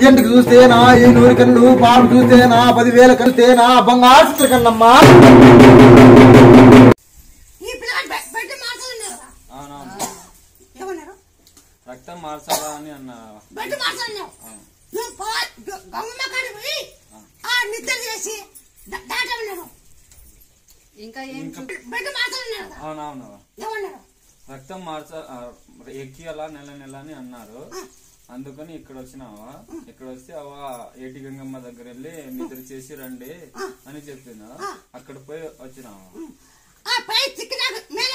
ఎంటుకు చూస్తేనా ఈ 100 కళ్ళు, పాము చూస్తేనా 10,000 కలుస్తేనా బంగారు చిత్ర కన్నమ్మా. రక్తం మార్చాలా అని అన్నా అవునవును రక్తం ఎక్కియాలా నెల నెల అని అన్నారు. అందుకని ఇక్కడ వచ్చినావా? ఇక్కడ వస్తే ఏటి గంగమ్మ దగ్గర వెళ్ళి నిద్ర చేసి రండి అని చెప్పిందా. అక్కడ పోయి వచ్చినావా? మేల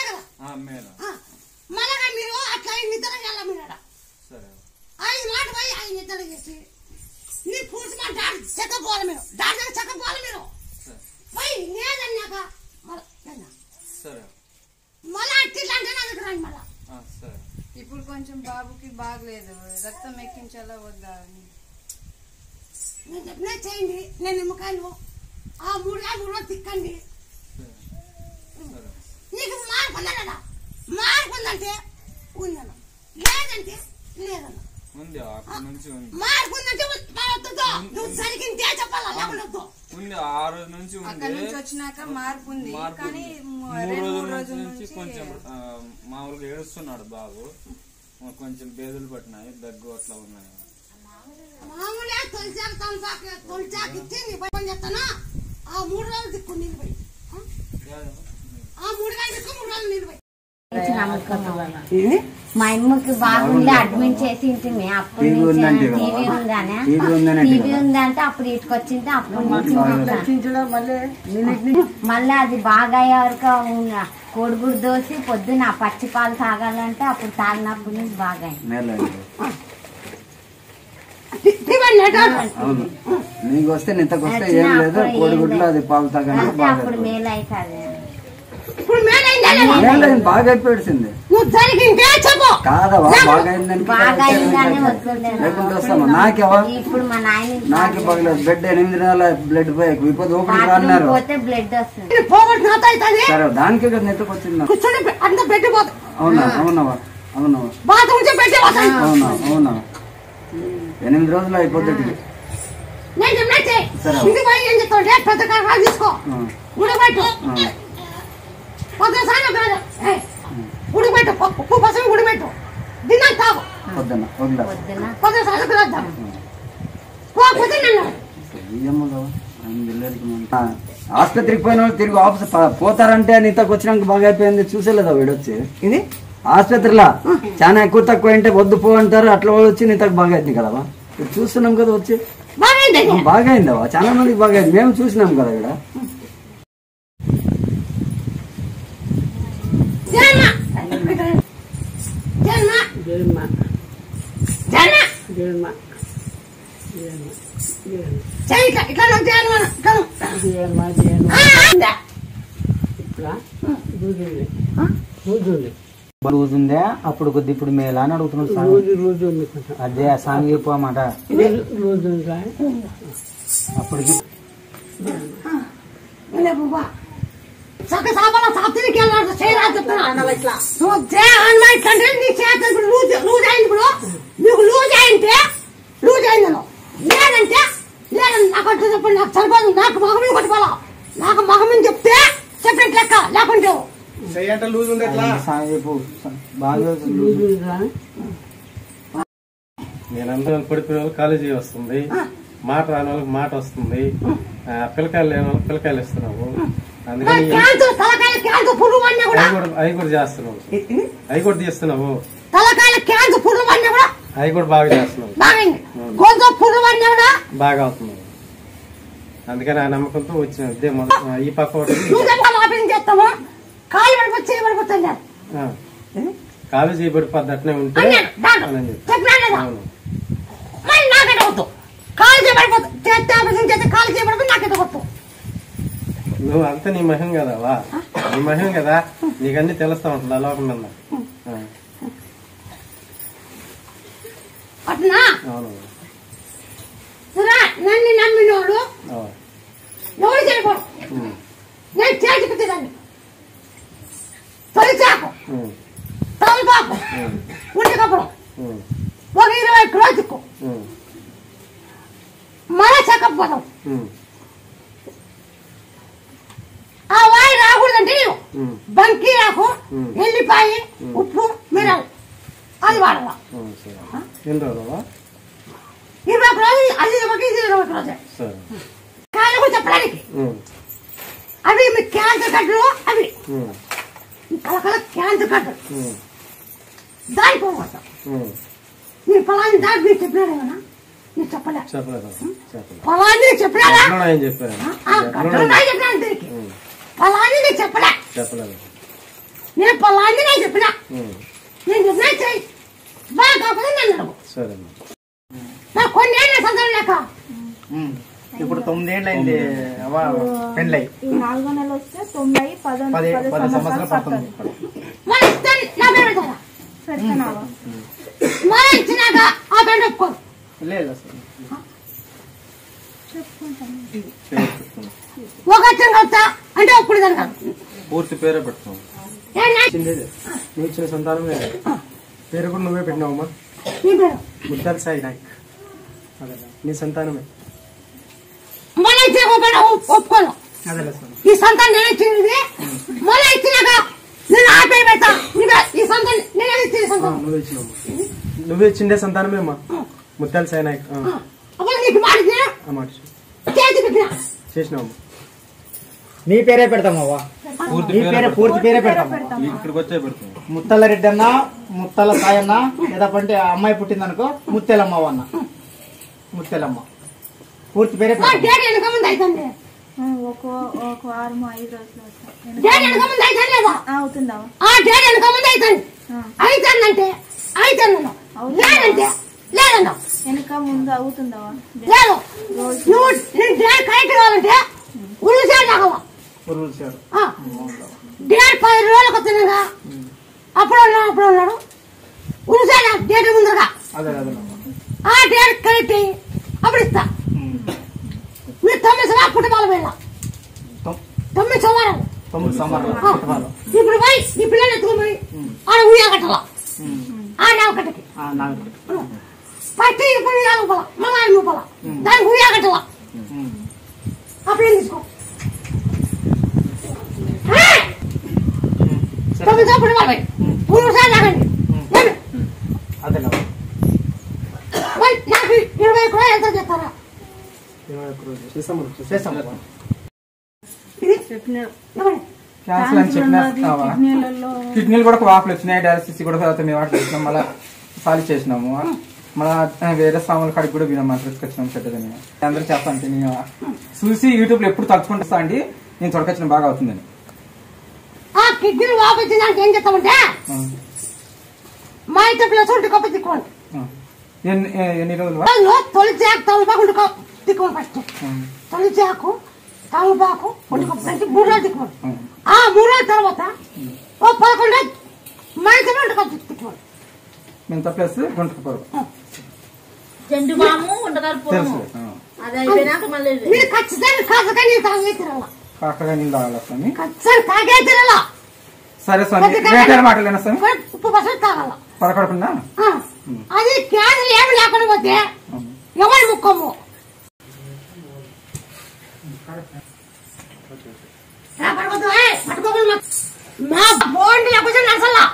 సరే సరే. ఇప్పుడు కొంచెం బాబుకి బాగలేదు, రక్తం ఎక్కించాలా వద్దా అని నేను చెప్పినా చేయండి. నేను నిమ్మకాయలు ఆ 3 రోజులు తిక్కండి. నీకు మార్పుందా కదా? మార్పుందంటే ఉన్నాను, లేదంటే లేదన్నా. మార్పుందంటే నువ్వు సరిగ్గా చెప్పాలా? లేకుండా ఉంది. ఆ రోజు నుంచి వచ్చినాక మార్పు ఉంది. కానీ 3 రోజుల నుంచి కొంచెం మామూలుగా ఏడుస్తున్నాడు బాబు. కొంచెం బేదులు పట్టినాయి, దగ్గు అట్లా ఉన్నాయి. మామూలుగా తొలిచాక ఇచ్చి నీ పని చెప్తానా? ఆ 3 రోజులు దిక్కు నీళ్ళు పోయి, ఆ 3 గంటలు దిక్కు 3 రోజులు నీళ్ళు పోయి. మా అమ్మకి బాగుంది, అడ్మిట్ చేసి ఉంటుంది. అప్పుడు నుంచి టీవీ ఉందంటే అప్పుడు ఇటుకొచ్చింది. అప్పుడు మళ్ళీ అది బాగా అయ్యే వరకు కోడిగుడ్డు దోసి పొద్దున్న పచ్చి పాలు తాగాలంటే అప్పుడు తాగినప్పటి నుంచి బాగా నీకు వస్తే నిత్తకొస్తే ఏం లేదు, కోడిగుడ్లు అది పాలు తాగాలంటే అప్పుడు మేలు అవుతుంది. బాగా అయిపోయింది కాదవా? బాగా లేకుంటే వస్తామా? నాకెవా? నాకు బాగలేదు. బ్లడ్ 8 నెలల బ్లడ్ పోయి విపత్తు ఓపెన్ అన్నారు. సరే దానికి కదా నెత్తకొచ్చింది. అవునా? అవునవా? అవునవా? అవునా? అవునా? 8 రోజులు అయిపోతుంది. సరే ఉడిపెట్టు, ఉప్పు పసుపు ఉడిపెట్టు, దిన్నా తాగు. ఆసుపత్రికి పోయిన వాళ్ళు తిరిగి ఆఫీస్ పోతారంటే నీతకు వచ్చినాక బాగా అయిపోయింది. చూసేలేదా వీడొచ్చి? ఇది ఆసుపత్రిలో చాలా ఎక్కువ తక్కువ అంటే వద్దు పో అంటారు. అట్లా వాళ్ళు వచ్చి నీతకు బాగా అయింది కదవా? చూస్తున్నాం కదా వచ్చి బాగా అయిందవా? చాలా మందికి బాగా అయింది. మేము చూసినాం కదా ఇక్కడ. రోజుందే అప్పుడు కొద్ది ఇప్పుడు మేలా అని అడుగుతున్నాడు. అదే సాంగ్ చెప్పమాట అప్పటికి సాప్తికి లూజ్ అయింటే లూజ్ అయింది, లేదంటే లేదండి. నాకు అట్లా చెప్పండి, నాకు సరిపోదు. నాకు మగమీ కొట్టుకోవాలా? నాకు మగమని చెప్తే చెప్పినట్టు లెక్క, లేకుంటే నేనందరూ పడిపోయిన వాళ్ళు కాలేజీ వస్తుంది, మాట రాని వాళ్ళకి మాట వస్తుంది, పిల్లకాయలు లేని వాళ్ళకి పిల్లకాయలు ఇస్తున్నావు. అందుకని అవి కూడా చేస్తున్నావు, అవి కూడా తీస్తున్నావు, అవి కూడా బాగా చేస్తున్నావు, బాగా అవుతున్నావు. అందుకని ఆ నమ్మకంతో వచ్చిన ఇదే ఈ పక్క కాలు చేయబడిపోద్ది అట్నే ఉంటే నువ్వు అంతా నీ మహిమ కదావా? నీ మహిమ కదా, నీకన్నీ తెలుస్తా ఉంటుంది లోకం మీద. అవును నన్ను నమ్మినోడు ఎవరు చేయకూడదు. నేను చేతికిదాన్ని తొలిచాకు తొలిపాకు ఉండి కప్పుడు ఒక 20 కిలో చిక్కు కప్పుకోతాం. ఆ వాయి రాకూడదంటే బంకి రాకు, ఎల్లిపాయ, ఉప్పు, మిరాలు అది వాడాలి. 21 రోజులు, అది 21 రోజే. కాళ్ళు కూడా చెప్పడానికి అవి మీ క్యాన్సర్ కట్టలు, అవి కలకల క్యాన్సర్ కట్టలు దాని పోతాం. మీరు ఫలాన్ని దాటి మీరు చెప్పినాడు కదా, మీరు చెప్పలేదు. ఫలాన్ని చెప్పినాడా చెప్పినా దీనికి ఫలాన్ని నేను చెప్పలే. నేను ఫలాన్ని నేను చెప్పినా, నేను చెప్పినా చెయ్యి బాగా కాకపోతే నన్ను అడుగు. నాకు కొన్ని ఏళ్ళ సంతానం లేక ఇప్పుడు 9 ఏళ్ళు అయింది పెళ్ళై. 4వ నెల వస్తే 10 సంవత్సరాలు పడుతుంది. మన ఇస్తాను నా పేరు పెడతారా మన ఇచ్చినాక ఆ పేరు ఒప్పుకోరు. లేదు ఒక చెంగొత్తా అంటే ఒప్పుడు జరగాలి. పూర్తి పేరే పెడతాం. నువ్వు ఇచ్చిన సంతానమే పేరు కూడా నువ్వే పెట్టినావమ్మా. ముత్యాల సాయి నాయక్. అదే నీ సంతానమే. మన ఇచ్చే ఒప్పుకోను. ఈ సంతానం నేను ఇచ్చింది మన ఇచ్చినాక నేను ఆ పేరు పెడతా. ఈ సంతానం నేను ఇచ్చిన సంతానం నువ్వే ఇచ్చినావు. నువ్వే ఇచ్చిండే సంతానమే అమ్మా ముత్యాల సాయి నాయక్. నీకు మాట చేసినావు. నీ పేరే పెడతామవ్వా. పూర్తి పేరే పెడతాం. ఇక్కడికి వచ్చే పెడతాం. ముత్తల రెడ్డి అన్న, ముత్తల సాయన్న, లేదంటే అమ్మాయి పుట్టిందనుకో ముత్తెలమ్మ అన్న. ముత్తెలమ్మ పూర్తి పేరే పెడతాం. ఒక 6-5 రోజులు అవుతుందా? వెనక ముందు అవుతుందా? లేదు. నువ్వు కరెక్ట్ కావాలంటే ఉరుసాడు తాగవా. డేట్ 10 రోజులకు వచ్చినాక అప్పుడు ఉన్నాడు ఉరుసాడు డేట్ ముందుగా ఆ డేట్ కరెక్ట్ అప్పుడు ఇస్తా. మీరు 9 సంవత్సరాలు కుటుంబాలు వెళ్ళా. 9 సంవత్సరాలు ఇప్పుడు పోయి ఈ పిల్లలు ఎత్తుకుపోయి ఆడ ఉయ్యా కట్టాల. ఆ నాగకట్టకి ఫస్ట్ ఇప్పుడు ఉయ్యాల రూపాల, మళ్ళీ 5 రూపాయల దానికి ఉయ్యా కట్టాల. అప్పుడు ఏం తీసుకో 9 సంవత్సరాలు పురుషాలు తాగండి. నాకు 21 రోజులు ఎంత చేస్తారా? కిడ్నీలు కూడా వాపులు వచ్చినాయి. డయాలసిస్ కూడా మేము వాటి చేసినాం. మళ్ళీ సాలి చేసినాము. మళ్ళీ వేరే సామాన్ల కాడికి కూడా వినాం. తీసుకొచ్చినాం చెడ్డదని అందరూ చెప్పండి. నేను చూసి యూట్యూబ్ లో ఎప్పుడు తలుచుకుంటా అండి. నేను తొడకొచ్చిన బాగా అవుతుందని. కిడ్నీలు వాపు వచ్చిన దానికి ఏం చేస్తామంటే మా ఇంటి ప్లేస్ కప్పు తిక్కోండి. ఎన్ని రోజులు తొలిచి తలపాకు తిక్కోండి. ఫస్ట్ తొలిచాకు తలపాకు 3 రోజులు తిక్కోండి. ఆ 3 రోజుల తర్వాత 11 మా ఇంటి కప్పు తిక్కోండి. మెంత ప్లస్ గుంటకూర మీరు ఖచ్చితంగా కాకగా నీళ్ళు తాగే తిరాల. కాకగా నీళ్ళు తాగాల స్వామి. ఖచ్చితంగా తాగే తిరాల. సరే స్వామి. మాటలేనా స్వామి? ఉప్పు పసలు తాగాల. పొరపడకుండా అది క్యాన్సర్ ఏమి లేకుండా పోతే ఎవరి ముక్కము మా బోండి లేకపోతే నడసల్లా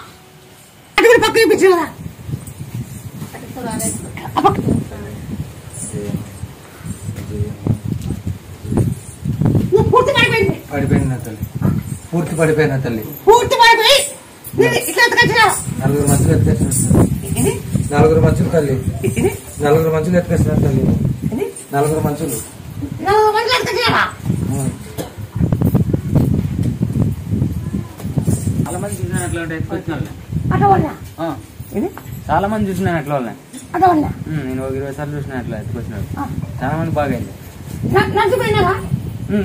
అటు పక్క ఇప్పించు కదా. నువ్వు పూర్తి పడిపోయింది. పడిపోయిన తల్లి. పూర్తి పడిపోయిన తల్లి. పూర్తి పడిపోయి ఇట్లా ఎత్తుకొచ్చినావు. 4 మంచులు ఎత్తుకొచ్చినారు. 4 మంచులు తల్లి. 4 మంచులు ఎత్తుకొచ్చినారు తల్లి. 4 మంచులు ఎత్తుకొచ్చినారా? చాలా మంది చూసిన అట్లా ఎత్తుకొచ్చిన చాలా మంది చూసినాను అట్లా వాళ్ళని. నేను ఒక 20 సార్లు చూసిన అట్లా ఎత్తుకొచ్చినాడు. చాలా మంది బాగా అయింది.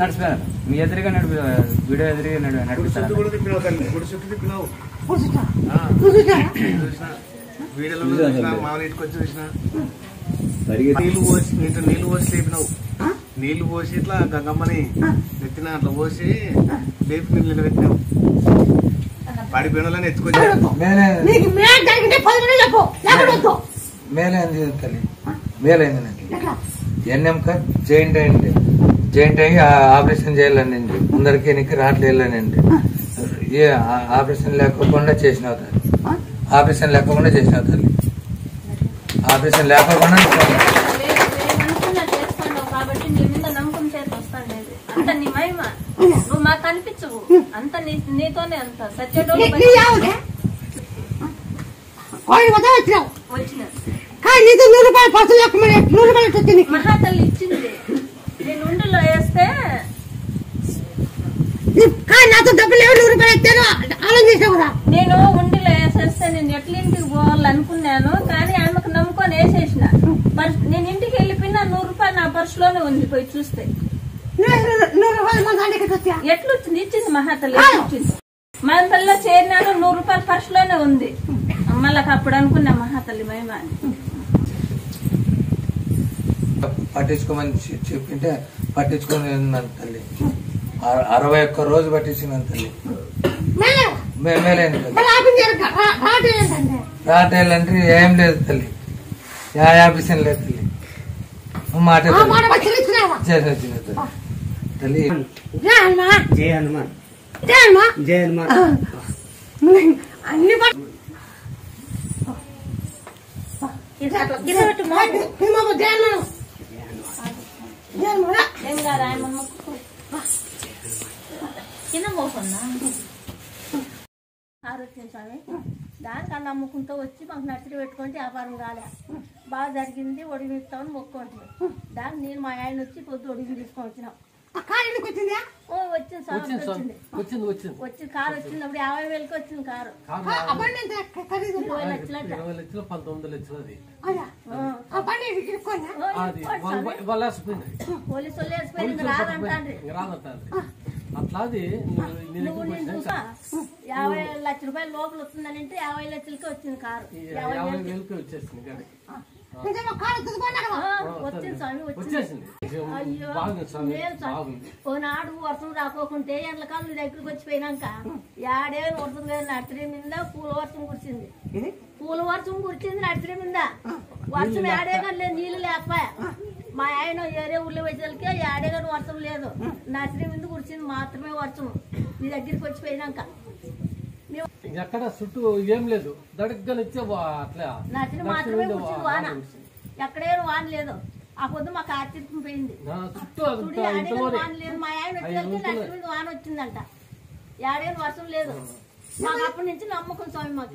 నడిచిపోయారు. మీ ఎదురుగా వీడియో ఎదురుగా నడిపిస్తారు. నీళ్లు పోసి లేపినావు. నీళ్లు పోసి ఇట్లా గంగమ్మని నెత్తిన అట్లా పోసి లేపి నీళ్ళు పెట్టినావు. పడిపోయిన ఎత్తుకొచ్చావు. మేలైంది తల్లి. మేలైంది. ఎన్ఎంక జాయింట్ అయింది. జాయింట్ అయ్యి ఆపరేషన్ చేయాలనండి. ముందరికి వెనక్కి రావట్లేదనండి. ఏ ఆపరేషన్ లేకుండా చేసిన తల్లి. ఆపరేషన్ లేకుండా చేసిన తల్లి. ఆపరేషన్ లేకుండా కాబట్టి నీ మీద నమ్మకం చేసి వస్తాను. అంత నీ మహిమ నువ్వు మాకు కనిపించవు. అంత నీతోనే అంత సత్యడోళ్ళు వచ్చిన మహాతల్లి ఇచ్చింది. నేను ఉండిలో వేస్తే నాతో డబ్బులు లేవు, 100 రూపాయలు ఎత్తాను ఆలోచించావు కదా. నేను ఉండిలో వేసేస్తే నేను ఎట్ల ఇంటికి పోవాలనుకున్నాను. కానీ ఆమెకు నమ్ముకొని వేసేసిన. నేను ఇంటికి వెళ్ళిపోయినా 100 రూపాయలు నా పర్సులోనే ఉంది. పోయి చూస్తే ఎట్లొచ్చింది? ఇచ్చింది మహాతల్లి. ఇచ్చింది మహాతల్లిలో చేరినాను. 100 రూపాయలు పర్సులోనే ఉంది. మళ్ళీ అప్పుడు అనుకున్నా మహాతల్లి మహిమ అని. పట్టించుకోమని చెప్పింటే పట్టించుకుని తల్లి. 61 రోజు పట్టించుకున్నాను తల్లి. మేలేండి రాటేళ్ళంటే ఏం లేదు తల్లి. ఆపరేషన్ లేదు తల్లి. మాట చేసిన తల్లి. జయ హనుమాన్ జయ హనుమాన్. అన్ని కింద పోకున్నా ఆరోగ్యం స్వామి. దానికన్నా నమ్ముకుంటూ వచ్చి మాకు నర్సరీ పెట్టుకుంటే వ్యాపారం కాలే. బాగా జరిగింది. ఒడిగి ఇస్తామని మొక్కుంటుంది. దానికి నేను మా ఆయన వచ్చి పొద్దు ఒడిగి తీసుకొని వచ్చినాం. వచ్చింది స్వామి. వచ్చింది కారు వచ్చినప్పుడు 50,000కి వచ్చింది కారు. 20 లక్షలు 19 లక్షలు. పోలీసు వాళ్ళు వేసిపోయింది రాదంటాండ్రి. అట్లాది 50 లక్షల రూపాయలు లోపల వస్తుందని అంటే 50 లక్షలకి వచ్చింది కారు. 50,000కి వచ్చేసింది. వచ్చింది స్వామి. వచ్చింది. ఓనాడు వర్షం రాకోకుంటే ఎండకాలం దగ్గరికి వచ్చిపోయినాక ఏడేళ్ళు వర్షం లేదు. నర్సరీ మీద పూల వర్షం కురిచింది. పూల వర్షం కురిచింది నర్సరీ మీద. వర్షం ఏడేగా లేదు, నీళ్లు లేకపోయా. మా ఆయన ఏరే ఊళ్ళో వచ్చేసరికి ఏడేగా వర్షం లేదు. నర్సరీ మీద కురిచింది మాత్రమే వర్షం. మీ దగ్గరికి వచ్చిపోయినాక ఎక్కడ చుట్టూ ఏం లేదు. దడగ్గా అట్లా నర్సరీ మాత్రమే కురిచింది. వాన ఎక్కడేం వాన లేదు. ఆ పొద్దు మాకు ఆశ్చర్యం పోయింది. వాన లేదు. మా ఆయన వచ్చేసరికి నర్సరీ మీద వాన వచ్చిందంట. ఏడేళ్ళు వర్షం లేదు. మాకు అప్పటి నుంచి నమ్మకం స్వామి. మాకు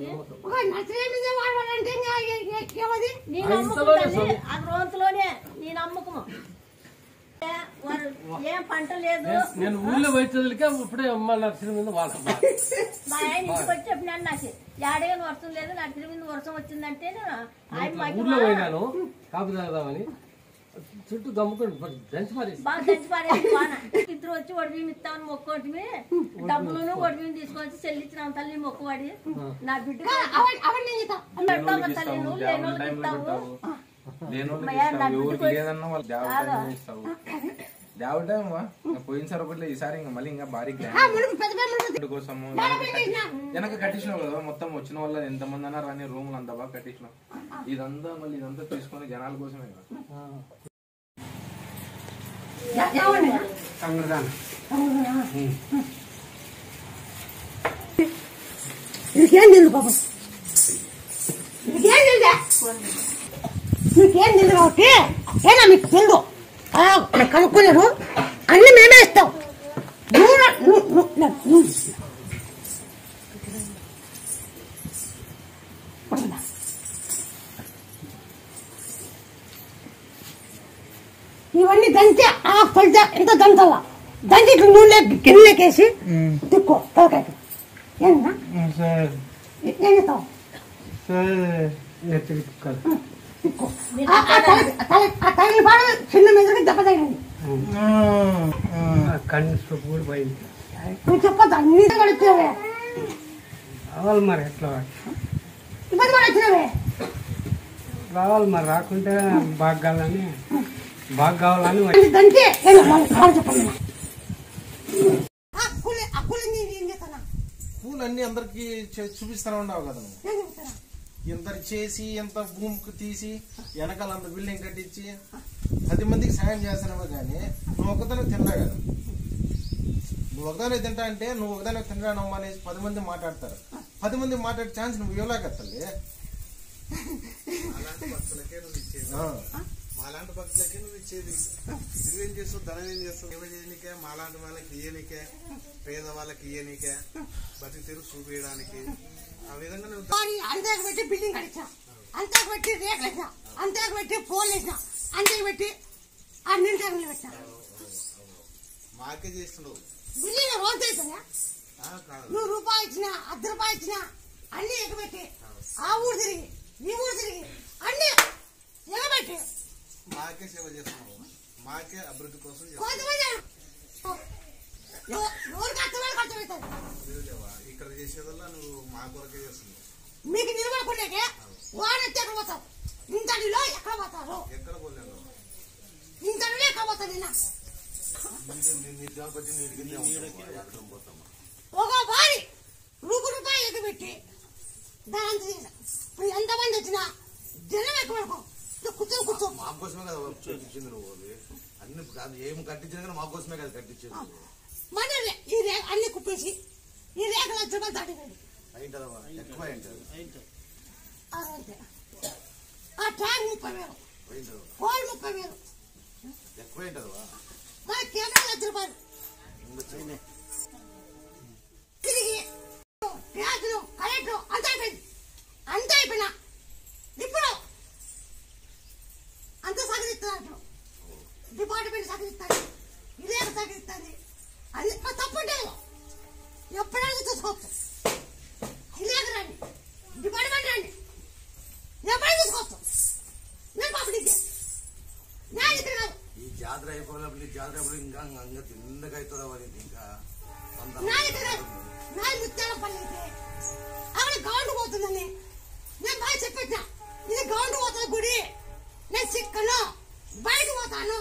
నీ నమ్మకం ఆ రోజులోనే నీ నమ్మకము. ఏం పంట లేదు. నేను ఊళ్ళో వచ్చేదికే ఇప్పుడే నర్సరీ మీద మా ఆయన ఇంటికి వచ్చి చెప్పినాను. నాకు ఏడేళ్ళు వర్షం లేదు, నర్సరీ మీద వర్షం వచ్చిందంటే ఊళ్ళో పోయినాను కాపు తాగుదామని. చుట్టూ గమ్ముకొని బాగా దంచి పారేసి వాన. ఇద్దరు వచ్చి ఒడిబియ్యం ఇస్తామని మొక్కోటివి. డబ్బులను ఒడిబియ్యం తీసుకొచ్చి చెల్లించినాం తల్లి మొక్కువాడి. నా బిడ్డ తల్లి నువ్వు లేనోళ్ళకి ఇస్తావు. పోయినసారి ఒకటి ఈసారి ఇంకా మళ్ళీ ఇంకా భారీ గ్రాండ్ కోసము వెనక కట్టించినావు కదా. మొత్తం వచ్చిన వల్ల ఎంతమంది అన్నా రాని రూములు అంతా బాగా కట్టించినాం. ఇదంతా మళ్ళీ ఇదంతా తీసుకొని జనాల కోసమే కదా. నీకేం తెలియదు పాపం. నీకేం తెలియదు కాబట్టి ఏనా మీకు తెలియదు. కనుక్కోలేరు. అన్ని మేమే ఇస్తాం. ఇవన్నీ దంచి ఆ కొలత ఎంత దంచాల. దంచి నూనె గిన్నెకేసి తిక్కో తలకాయకి. ఏనా ఏం చేస్తావు? తగిలి పాడు చిన్న మెదడుకి దెబ్బ తగిలింది. కన్ను స్టోప్ కూడా పోయింది. నువ్వు చెప్పదు అన్ని గడిచావే. రావాలి మరి ఎట్లా ఇబ్బంది పడి వచ్చినావే. రావాలి మరి. రాకుంటే బాగా కావాలని దంచి చెప్పండి. పూలన్నీ అందరికి చూపిస్తానే ఉండవు కదా. ఇంత చేసి ఎంత భూమికి తీసి వెనకాల అంత బిల్డింగ్ కట్టించి 10 మందికి సాయం చేస్తున్నావు కానీ నువ్వు ఒకదానికి తినరా కదా. నువ్వు ఒకదానికి తింటా అంటే నువ్వు ఒకదానికి తినరానమ్మా అనేసి 10 మంది మాట్లాడతారు. 10 మంది మాట్లాడే ఛాన్స్ నువ్వు ఇవ్వలేకత్తండి. మాలాంటి భక్తులకే నువ్వు ఇచ్చేది. నువ్వేం చేస్తావు? ధనం ఏం చేస్తావు? సేవ చేయనికే, మాలాంటి వాళ్ళకి ఇయ్యనికే, పేద వాళ్ళకి ఇయ్యనికే, బతికి తెరుగు చూపించడానికి. ఆ విధంగా నువ్వు అంతకు పెట్టి బిల్డింగ్ కట్టించా, అంతకు పెట్టి రేట్లు వేసినా, అంతకు పెట్టి ఫోన్లు వేసినా, అంతకు పెట్టి ఆ నీళ్ళు ట్యాంకులు పెట్టినా. మాకే చేస్తున్నావు. బిల్డింగ్ రోజు అవుతుందా? నువ్వు రూపాయి ఇచ్చినా, ₹10 ఇచ్చినా అన్ని ఎగబెట్టి ఆ ఊరు తిరిగి ఈ ఊరు తిరిగి అన్ని ఎగబెట్టి మాకే సేవ చేస్తున్నావు. మాకే అభివృద్ధి కోసం ఇక్కడ చేసేదల్లా నువ్వు మా కొరకే చేస్తున్నావు. మీకు నిలబడుకునేకే వాడు ఎక్కడ పోతారు? ఇంతలో ఎక్కడ పోతారు? ఎక్కడ పోలేను. ఇంతలో ఎక్కడ పోతారు? ఒక వారి ₹1 ఎగబెట్టి దాని ఇప్పుడు ఎంతమంది వచ్చినా జనం ఎక్కువ కూర్చో మా కోసమే కదా చూపించింది నువ్వు. అన్ని ఏం కట్టించినా కానీ మా కోసమే కదా కట్టించింది. మన ఈ రేఖ అన్ని కుప్పేసి ఈ రేఖలు రూపాయలు దాటిపోయింది. ఎక్కువ అయింటది. ఆ ట్యాంక్ 30,000, కోల్ 30,000 ఎక్కువ అయింటదవా. మన కెమెరా ₹1,00,000 తిరిగి ట్యాక్లు కరెంటు అంత అయిపోయింది. అంత అయిపోయినా ఇప్పుడు అంత సహకరిస్తున్నారు. డిపార్ట్మెంట్ సహకరిస్తుంది, ఇదే సహకరిస్తుంది. అది తప్పుంటే ఎప్పుడైనా చూసుకోవచ్చు. ఇదే రండి, డిపార్ట్మెంట్ రండి, ఎప్పుడైనా చూసుకోవచ్చు. నేను పబ్లిక్ ఈ జాతర అయిపోయినప్పుడు ఇంకా తిన్నగా అవుతుందా వాళ్ళకి. ఇంకా నా ముత్యాల పని అయితే అక్కడ గౌండ్ పోతుందని నేను బాగా చెప్పేట్నా. ఇది గౌండ్ పోతుంది గుడి, నేను చిక్కను బయటకు పోతాను,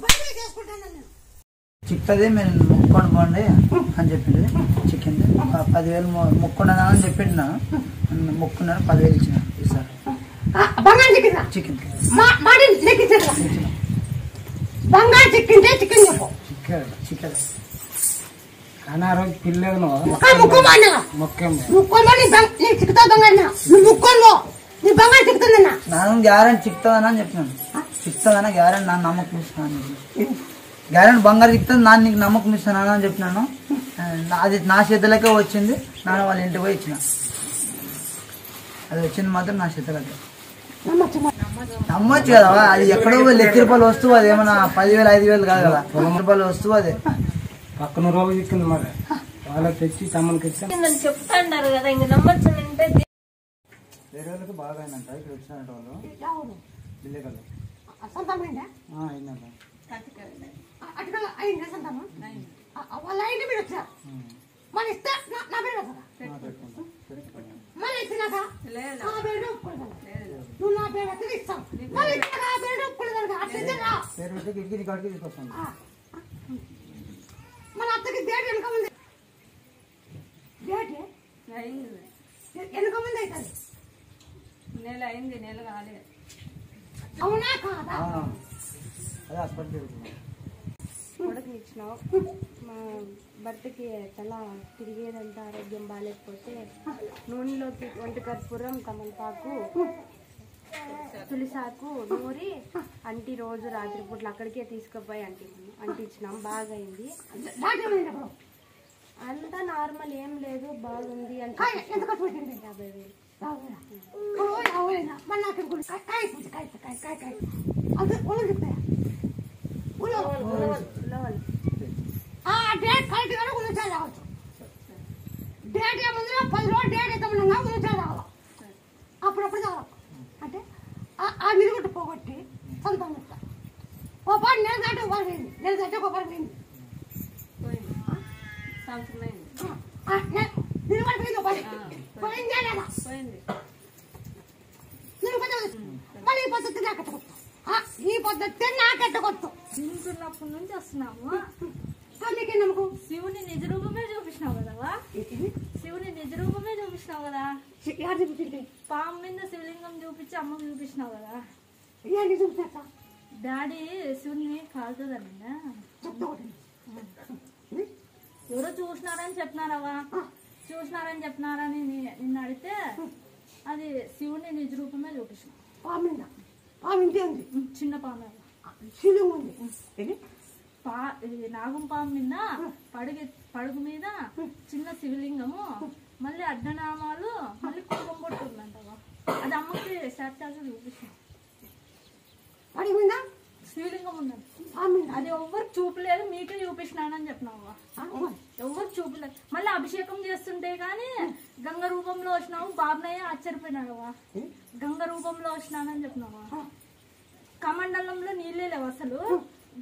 బయటకు చేసుకుంటాను. నేను చిక్కది మీరు మొక్కొని పోండి అని చెప్పింది. చిక్కింది 10,000 మొక్కున్నదా అని చెప్పిండు. మొక్కున్నారు 10,000 ఇచ్చిన. ఈసారి బంగారు చిక్కిందా? చిక్కింది. బంగారు చిక్కింటే చికెన్ చెప్పు. చిక్కదు కానీ ఆ రోజు పిల్లలు చిక్కుతా బంగారు నువ్వు ముక్కోను నీ బంగారు చిక్కుతుందన్నా. ನಾನು గ్యారెంటీ చిక్తుందని అని చెప్పినాను. చిక్తుందన్న గ్యారెంటీ ನಾನು నమ్మకం ఇస్తాను. గ్యారెంటీ బంగారు చిక్తుంది, నాన్న నీకు నమ్మకం ఇస్తాను అని చెప్పినాను. అది నా చేతులకే వచ్చింది. నాన్న వాళ్ళ ఇంటికి పోయి ఇచ్చిన. అది వచ్చింది మాత్రం నా చేతులకే. నమ్మొచ్చు కదా. అది ఎక్కడో ₹1,00,000 వస్తువు. అది ఏమన్నా 10,000 5,000 కాదు కదా, ₹1,00,000 వస్తువు. అదే పక్కన రోజు చిక్కింది మరి వాళ్ళకి తెచ్చి తమ్మునికి ఇచ్చాను చెప్తాండారు కదా. ఇంక నమ్మచ్చు అంటే వేరే వాళ్ళకి బాగా అయిందంట. ఇక్కడ వచ్చినట్టు వాళ్ళు బిల్లేకల్లో అయిందంట. వాళ్ళ ఇంటి మీరు వచ్చారు మళ్ళీ ఇస్తే నా పేరు మళ్ళీ ఇచ్చినాక నా పేరు ఒప్పుకుంటాను. నువ్వు నా పేరు ఎక్కడ ఇస్తావు? మళ్ళీ ఇచ్చిన నా పేరు ఒప్పుకుంటాను. అట్లా పేరు పెట్టి గిడికి కాడికి తీసుకొస్తాను. మన అత్తకి డేట్ వెనక ఉంది. డేట్ వెనక ముందు అవుతుంది. నెల అయింది, నెల కాలేదు. అవునా కాదా? అదే హాస్పిటల్ కొడుకుని ఇచ్చినావు. మా భర్తకి తల తిరిగేదంతా ఆరోగ్యం బాగాలేకపోతే నూనెలోకి ఒంటి కర్పూరం, తమలపాకు, తులిసాకు నూరి అంటి రోజు రాత్రిపూట్లు అక్కడికే తీసుకుపోయి అంటించినాం. బాగా అయింది. అంతా నార్మల్, ఏం లేదు, బాగుంది అని 50,000. డేట్ కరెక్ట్ గా ఉంచాలి రావచ్చు. డేట్ ఏముంది 10 రోజులు డేట్ అయితే ఉంచాలి రావాలి. అప్పుడప్పుడు కావాలి అంటే ఆ నిలుగుట్టు పోగొట్టి సొంతం చెప్తా. ఓ పాటు నెల దాటి ఒకటి పోయింది, నెల దాటి ఒక పాటు పోయింది. నిలబడిపోయింది పోయింది లేదా? మళ్ళీ ఈ పద్ధతి నాకెట్టకొచ్చు, ఈ పద్ధతి నాకెట్టకొచ్చు. చిన్నప్పటి నుంచి వస్తున్నాము. నీకే నమ్మకం? శివుని నిజ రూపమే చూపించినావు కదా. శివుని నిజ రూపమే చూపించినావు కదా. పాము మీద శివలింగం చూపించి అమ్మకు చూపించినావు కదా. ఏంటి చూపించా? డాడీ శివుని కాలుతుందన్నా ఎవరో చూసినారని చెప్పినారవా చూసినారని నిన్ను అడిగితే అది శివుని నిజ రూపమే చూపించిన చిన్న పాము నాగం పాము మీద పడుగు మీద చిన్న శివలింగము మళ్ళీ అడ్డనామాలు మళ్ళీ కుంకుమ పడుతుందంటవా అది అమ్మకి సాక్షాత్తు చూపించిన శివలింగం ఉందండి అది ఎవరు చూపలేదు మీకే చూపించినానని చెప్పినావా ఎవరు చూపలేదు మళ్ళీ అభిషేకం చేస్తుంటే గాని గంగ రూపంలో వచ్చినావు బాబునయ్య ఆశ్చర్యపోయినావా గంగ రూపంలో వచ్చినానని చెప్పినావా కమండలంలో నీళ్ళే లేవు అసలు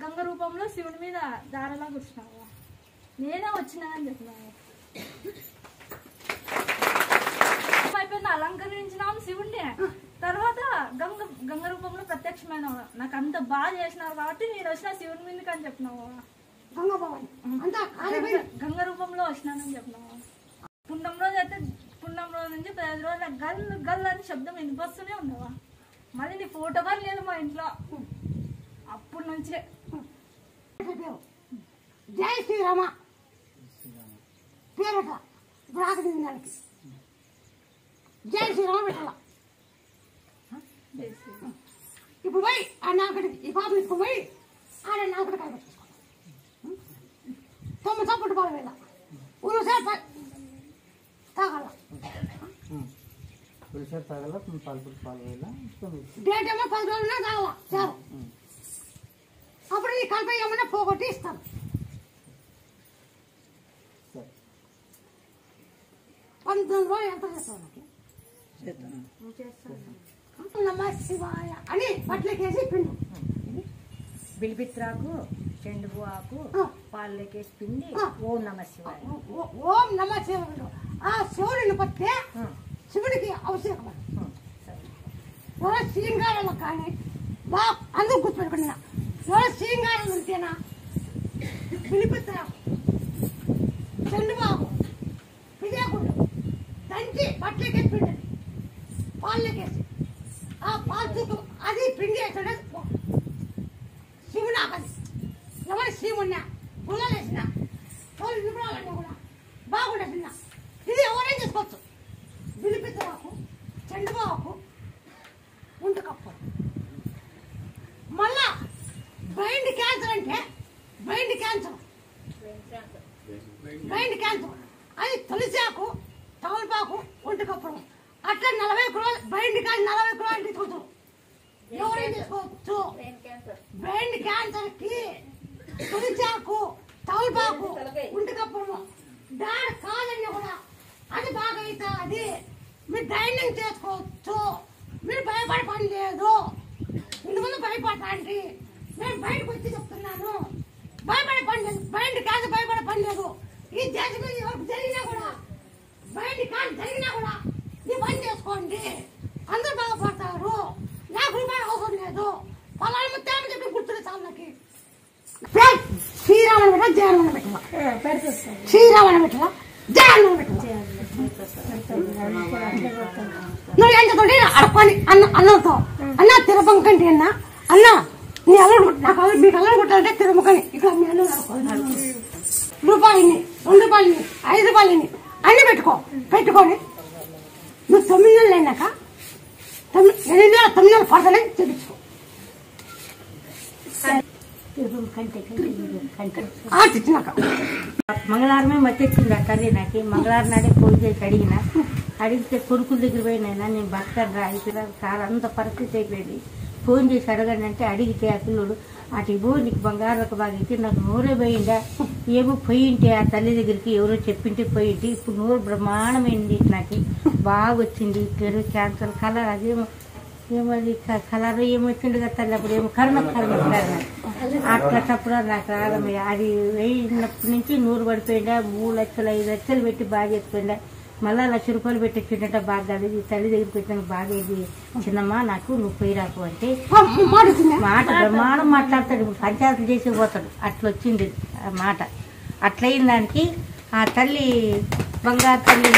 గంగ రూపంలో శివుడి మీద దారలాగా వచ్చినావా నేనే వచ్చినానని చెప్పినావా అయిపోయింది అలంకరించినాము శివుడిని తర్వాత గంగ రూపంలో ప్రత్యక్షమైన నాకు అంత బాగా చేసినారు కాబట్టి నేను వచ్చిన శివుని మీదకి అని చెప్పినావు గంగ రూపంలో వచ్చినానని చెప్పినావు పుండంలో అయితే పుండంలో నుంచి 15 రోజుల గల్ గల్ అని శబ్దం వినిపిస్తూనే ఉన్నావా మళ్ళీ నీ ఫోటో కూడా లేదు మా ఇంట్లో అప్పటి నుంచే జై శ్రీరామ పేరట బ్రాహ్మణులకి జై శ్రీరామ పెట్టాల ఇప్పుడు పోయి ఆ నాకడికి ఈ పాప తీసుకుని పోయి ఆడ నాకడి కాయ పెట్టేసుకో 9 చప్పుడు పాలు వేళ ఉరుసారి తాగాల డేట్ ఏమో 10 రోజులున్నా తాగాల చాలు అప్పుడు ఈ కలిపి ఏమన్నా పోగొట్టి ఇస్తాను 19 రోజులు ఎంత చేస్తావు నాకు నమ శివాయ అని బట్టలకేసి పిండు బిల్బిత్రాకు చెండుపు ఆకు పాలకేసి పిండి ఓం నమ శివాయ ఓం నమ శివాయ ఆ శివుడిని పట్టే శివుడికి అభిషేకం శ్రీంగారంలో కానీ బాగా అందరూ గుర్తుపెట్టుకున్నా శ్రీంగారం ఉంటేనా బిల్బిత్రాకు చెండుబాబు పిజాకుడు దంచి బట్టలకేసి పిండి పాలకేసి ఆ పాల్చుకు అది పిండి వేసాడు శివునా అది ఎవరు శివున్నా పుల్లలేసిన వాళ్ళు వివరాలన్నీ కూడా బాగుండేసిన ఇది ఎవరైనా చేసుకోవచ్చు బిలిపిత్తరాకు చెండుబాకు ఉంటుకప్పు మళ్ళా బ్రెయిన్ క్యాన్సర్ అంటే బ్రెయిన్ క్యాన్సర్ అది తులసాకు తమలపాకు ఉంటుకప్పు అట్లా 40 కిలోలు బ్రెయిన్ క్యాన్సర్ 40 కిలోలు తీసుకోవచ్చు ఎవరైనా తీసుకోవచ్చు బ్రెయిన్ క్యాన్సర్ కి తులసాకు తమలపాకు ఉంటుకప్పు దాని కాదన్నా కూడా అది బాగా అవుతుంది మీరు ధైర్యం చేసుకోవచ్చు మీరు భయపడే పని లేదు ఇంతకుముందు భయపడతాండి నేను బయటకు వచ్చి చెప్తున్నాను భయపడే పని లేదు బ్రెయిన్ క్యాన్సర్ భయపడే పని లేదు ఈ దేశం మీద ఎవరికి జరిగినా కూడా బ్రెయిన్ క్యాన్సర్ జరిగినా కూడా ఈ పని చేసుకోండి అందరూ బాగుపడతారు నాకు రూపాయలు అవసరం లేదు పలానా ముత్యాలు చెప్పి గుర్తులు చాలు నాకు శ్రీరామని పెట్ట జయరామని పెట్టాల శ్రీరామని పెట్టాల జయరామని పెట్టాల నువ్వు ఏం చెప్తుంటే అడపని అన్నంతో అన్న తిరపంకంటే అన్న నీ అల్లుడు నాకు మీకు అల్లుడు కొట్టాలంటే తిరపకని ఇక్కడ మీ అల్లుడు రూపాయలని 2 రూపాయలని 5 రూపాయలని అన్ని పెట్టుకొని నువ్వు 9 నెలలు అయినాక 8 నెలలు 9 నెలలు పడతానే చూపించుకో మంగళవారమే మత్తెచ్చింది ఆ కర్రీ నాకు మంగళవారం నాడే ఫోన్ చేసి అడిగితే కొడుకుల దగ్గర పోయినైనా నేను బతకను రా ఇక్కడ చాలా అంత పరిస్థితి అయిపోయింది ఫోన్ చేసి అడగండి అంటే అడిగితే ఆ పిల్లడు అటు పో నీకు బంగారం బాగా ఇచ్చి నాకు నోరే పోయిందా ఏమో పోయింటే ఆ తల్లి దగ్గరికి ఎవరో చెప్పింటే పోయింటి ఇప్పుడు నోరు బ్రహ్మాండమైంది నాకు బాగా వచ్చింది క్యాన్సర్ కలర్ అదేమో ఏమది కలర్ ఏమొచ్చిండు కదా తల్లి అప్పుడు ఏమో కరుణ అట్లప్పుడు నాకు రాగమయ్య అది వేయినప్పటి నుంచి నూరు పడిపోయిందా 3 లక్షలు 5 లక్షలు పెట్టి బాగా చెప్పిండా మళ్ళా 1 లక్ష రూపాయలు పెట్టి వచ్చిండట బాగా అది తల్లి దగ్గరికి వచ్చినాక బాగా ఇది చిన్నమ్మా నాకు నువ్వు పోయి రాకు అంటే మాట బ్రహ్మాండం మాట్లాడతాడు ఇప్పుడు పంచాయతీ చేసి పోతాడు అట్లా వచ్చింది ఆ మాట అట్లయిన దానికి ఆ తల్లి బంగారు తల్లి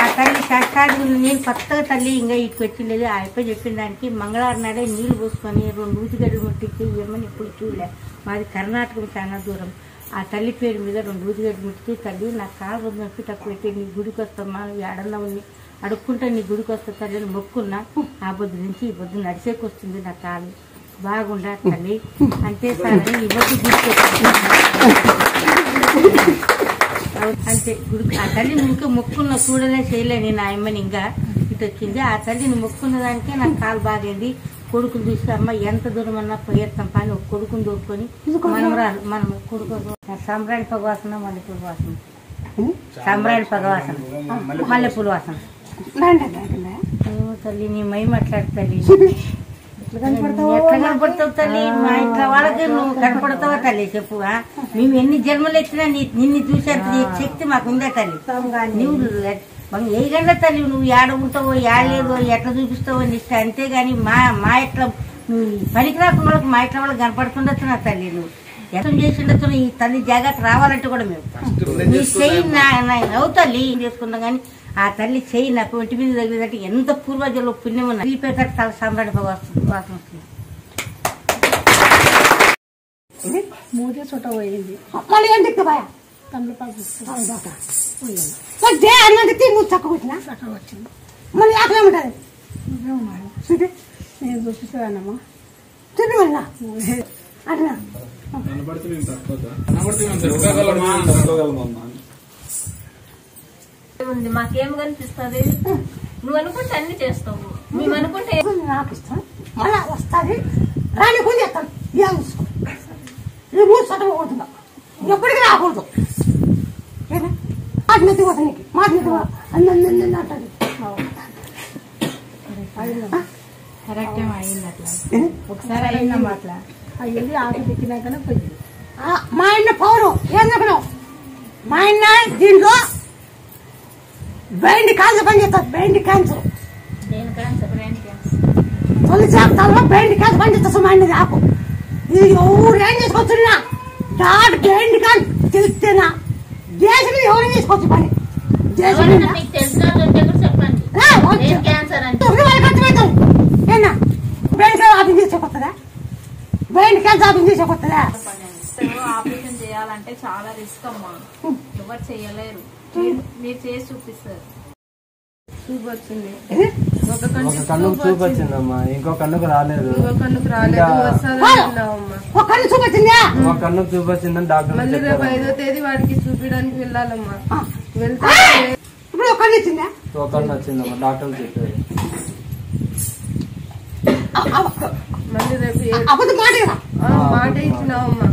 ఆ తల్లి కాదు నేను కొత్తగా తల్లి ఇంకా ఇటుకు వచ్చిండేది అయిపోయి చెప్పిన దానికి మంగళవారం నాడే నీళ్లు పోసుకొని 2 ఊదిగడ్డలు ముట్టించి ఇవ్వమని ఎప్పుడు చూడలే. మాది కర్ణాటక చాలా దూరం. ఆ తల్లి పేరు మీద 2 ఊదిగడ్డలు ముట్టి తల్లి నా కాలు నొప్పి తక్కువ పెట్టి నీ గుడికి వస్తామా ఏడన్నా ఉంది అడుక్కుంటా నీ గుడికి వస్తా తల్లి అని మొక్కున్నా. ఆ బొద్దు నుంచి ఈ బొద్దు నడిచేకి వస్తుంది నా కాలు బాగుండా తల్లి అంతే సార్ అని ఈ బొద్దు గుడికి అంతే గుడికి. ఆ తల్లిని ఇంకా మొక్కున్న చూడలే చేయలే నేను ఆ అమ్మని ఇంకా ఇటు వచ్చింది. ఆ తల్లిని మొక్కున్న దానికే నాకు కాలు బాగైంది. కొడుకులు చూస్తే అమ్మ ఎంత దూరం అన్నా పోయేస్తాం పని ఒక కొడుకుని దొరుకుని మనవరాలు మనం కొడుకు సాంబ్రాణి పగవాసన మల్లెపూల వాసన సాంబ్రాణి పగవాసన మల్లెపూల వాసన తల్లి నీ మై మాట్లాడుతుంది ఎట్లా కనపడతావు తల్లి మా ఇంట్లో వాళ్ళకి నువ్వు కనపడతావా తల్లి చెప్పు. మేము ఎన్ని జన్మలు ఎత్తినా నిన్ను చూసేంత శక్తి మాకు ఉందా తల్లి. నువ్వు ఏ గంట తల్లి నువ్వు ఏడ ఉంటావో ఏడలేదో ఎట్లా చూపిస్తావో నిష్ట అంతేగాని మా ఎట్లా నువ్వు పనికి రాకుండా మా ఇట్లా వాళ్ళకి కనపడుతుండొచ్చు నా తల్లి. నువ్వు ఎంత చేసిండొచ్చు ఈ తల్లి జాగ్రత్త రావాలంటే కూడా మేము నీ చెయ్యి అవు తల్లి చేసుకున్నాం కానీ ఆ తల్లి చెయ్యి నా ఒంటి మీద తగిలిదంటే ఎంత పూర్వజంలో పుణ్యం ఉన్నా తీపేట తల సాంబ్రాణి వాసన వస్తుంది. మూడే చోట పోయింది మళ్ళీ ఏం దిక్కుపోయా అన్నది నువ్వు చక్క వచ్చినా చక్క వచ్చింది మళ్ళీ అక్కడ ఏముంటుంది చూపి నేను చూపిస్తానమ్మా చూపి మళ్ళా అట్లా మాకేం కనిపిస్తుంది నువ్వు అనుకుంటే అన్ని చేస్తావు మేము అనుకుంటే నాకు ఇష్టం మళ్ళా వస్తుంది రాని కొంచెం చేస్తాను ఇవాళ చూసుకో ఈ మూడు చట్టం పోతుందా ఎప్పటికీ రాకూడదు మాట నెత్తి పోతా నీకు మాట నెత్తి అన్నీ అంటది కరెక్టే అయింది అట్లా ఒకసారి అయిందమ్మా అట్లా అయ్యింది ఆకు దిక్కినాకనే పోయింది. మా ఆయన పౌరు ఏం చెప్పినావు మా ఆయన దీంట్లో బ్రెయిన్ క్యాన్సర్ పని చేస్తారు బ్రెయిన్ క్యాన్సర్ తొలి చేస్తాలో బ్రెయిన్ క్యాన్సర్ పని చేస్తా మా ఆయనది ఆకు ఇది ఎవరు ఏం చేసుకోవచ్చున్నా డాట్ బ్రెయిన్ క్యాన్సర్ తెలిస్తేనా దేశం ఎవరేం చేసుకోవచ్చు పని దేశం ఏనా బ్రెయిన్ క్యాన్సర్ ఆపరేషన్ చేసేకొస్తుందా బ్రెయిన్ క్యాన్సర్ ఆపరేషన్ చేసేకొస్తుందా ఆపరేషన్ చేయాలంటే చాలా రిస్క్ అమ్మా ఎవరు చేయలేరు మీరు చేసి చూపిస్తారు. చూపు వచ్చింది ఒక కన్నుకు చూపు వచ్చిందమ్మా ఇంకో కన్నుకు రాలేదు ఒక కన్ను చూపొచ్చిందా ఒక కన్నుకు చూపు వచ్చిందని డాక్టర్ మళ్ళీ రేపు 5వ తేదీ వాడికి చూపించడానికి వెళ్ళాలమ్మా వెళ్తే ఇప్పుడు ఒక కన్ను వచ్చిందా ఒక కన్ను వచ్చిందమ్మా డాక్టర్ చెప్పారు మళ్ళీ రేపు మాట ఇచ్చినావమ్మా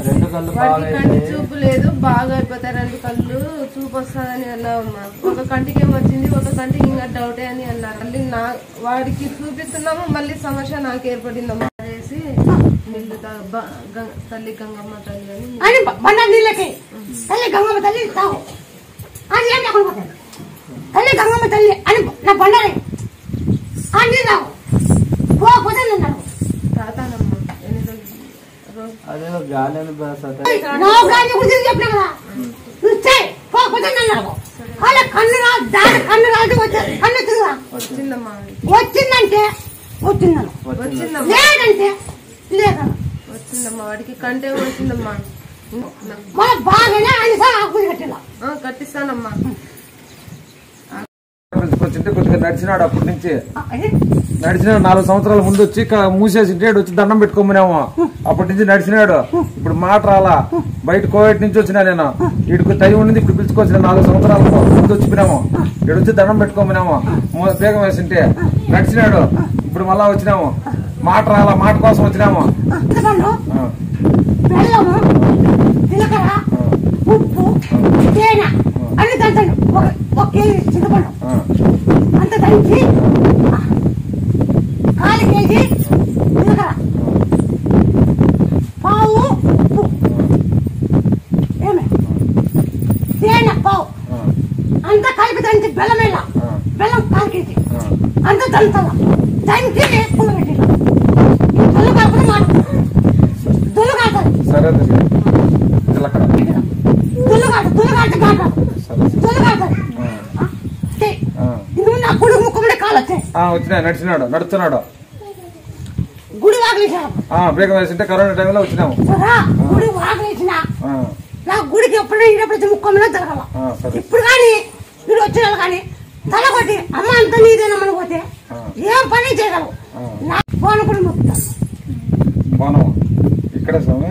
రెండు కళ్ళు వాడికి కంటి చూపు లేదు బాగా అయిపోతాయి 2 కళ్ళు చూపు వస్తుందని అన్నావమ్మా ఒక కంటికి ఏమొచ్చింది ఒక కంటికి ఇంకా డౌటే అని అన్నారు మళ్ళీ వాడికి చూపిస్తున్నాము మళ్ళీ సమస్య నాకు ఏర్పడిందమ్మా అనేసి తల్లి గంగమ్మ తల్లి అని బండ నీళ్ళకి తల్లి గంగమ్మ తల్లి తావు అది ఏం లేకుండా తల్లి గంగమ్మ తల్లి అని నా బండాలి అని తావు పోకపోతే నేను తాతానమ్మా అదే గాలి అని చెప్పిన కదా పోకపోతే నన్ను వాళ్ళ కన్ను కన్ను రాదు కన్ను వచ్చిందమ్మా వచ్చిందంటే వచ్చిందను లేదంటే లేదన్న వచ్చిందమ్మా వాడికి కంటే వచ్చిందమ్మా మన బాగానే ఆయన సార్ ఆకు కట్టిలా కట్టిస్తానమ్మా కొద్దిగా నడిచినాడు అప్పటి నుంచి నడిచినాడు 4 సంవత్సరాల ముందు వచ్చి మూసేసి వచ్చి దండం పెట్టుకోమనేమో అప్పటి నుంచి నడిచినాడు ఇప్పుడు మాట రాలా బయట కోవిడ్ నుంచి వచ్చినా నేను వీడికి టైం ఉండింది ఇప్పుడు పిలుచుకొచ్చిన 4 సంవత్సరాల ముందు వచ్చిపోయినాము ఇక్కడ వచ్చి దండం పెట్టుకోమనేమో బేగం వేసింటే నడిచినాడు ఇప్పుడు మళ్ళా వచ్చినాము మాట రాలా మాట కోసం వచ్చినాము ఉప్పు తేనె అన్ని దంచండి 1 కేజీ చింతపండు అంత దంచి 1/4 కేజీ జీలకర్ర పావు ఉప్పు ఏమే తేనె పావు అంతా కలిపి దంచి బెల్లం వేళ బెల్లం 1/4 కేజీ అంత దంచాల దంచి పుల్ల పెట్టి దొల్లు కాకుండా మాట దొల్లు కాదు సరే దొల్లు కాదు వచ్చినా నడుస్తున్నాడు గుడి వాగలేసిన బ్రేక్ వేసింటే కరోనా టైంలో వచ్చినాము గుడి వాగలేసిన నా గుడికి ఎప్పుడైనా ముక్కమనే జరగాల ఇప్పుడు కానీ వీడు వచ్చిన కానీ తల కొట్టి అమ్మ అంత నీదేనా మనం పోతే ఏం పని చేయగలవు నా ఫోన్ కూడా మొక్కుతా ఇక్కడ స్వామి